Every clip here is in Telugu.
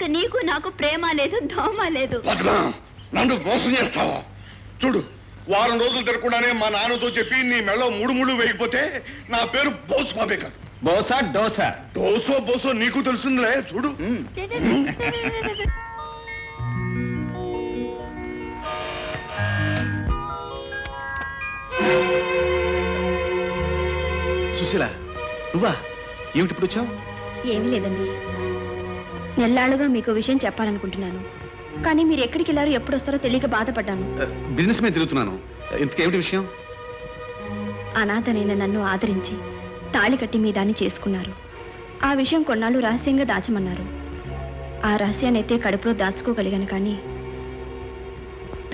ఇక నీకు నాకు ప్రేమ లేదు, దోమ లేదు. నన్ను మోసం చేస్తావా? చూడు, వారం రోజులు తిరగకుండానే మా నాన్నతో చెప్పి నీ మెళ్ళో 3 ముళ్ళు వేయకపోతే నా పేరు బోసు బాబే కాదు. బోసా డోసా? డోసో బోసో నీకు తెలుస్తుందిలే. చూడు. సుశీల, నువ్వా? ఏమిటి ఇప్పుడు వచ్చావు? ఏమి లేదండి, నెల్లాళ్ళుగా మీకు విషయం చెప్పాలనుకుంటున్నాను. కానీ మీరు ఎక్కడికి వెళ్ళారో ఎప్పుడు వస్తారో తెలియక బాధపడ్డాను. బిజినెస్ మీద తిరుగుతున్నాను. ఇంతకేమిటి విషయం? అనాథనైన నన్ను ఆదరించి తాళి కట్టి మీ దాన్ని చేసుకున్నారు. ఆ విషయం కొన్నాళ్ళు రహస్యంగా దాచమన్నారు. ఆ రహస్యాన్ని అయితే కడుపులో దాచుకోగలిగాను. కానీ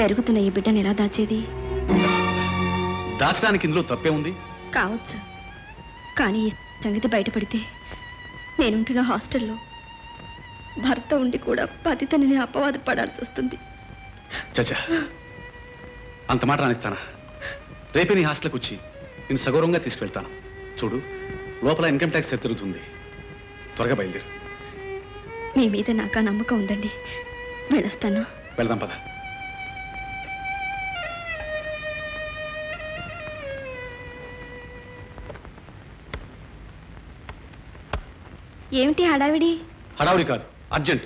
పెరుగుతున్న ఈ బిడ్డను ఎలా దాచేది? దాచడానికి ఇందులో తప్పే ఉంది? కావచ్చు, కానీ ఈ సంగతి బయటపడితే నేనుంటున్న హాస్టల్లో భర్త ఉండి కూడా పతితని అపవాద పడాల్సి వస్తుంది. చచ్చా, అంత మాట రానిస్తానా? రేపే నీ హాస్టల్కి వచ్చి నేను సగౌరవంగా తీసుకెళ్తాను. చూడు, లోపల ఇన్కమ్ ట్యాక్స్ తిరుగుతుంది. త్వరగా బయలుదేరు. మీ మీద నాకు నమ్మకం ఉందండి, వెళ్ళొస్తాను. వెళ్దాం పద. ఏమిటి హడావిడి? హడావుడి కాదు, అర్జెంట్.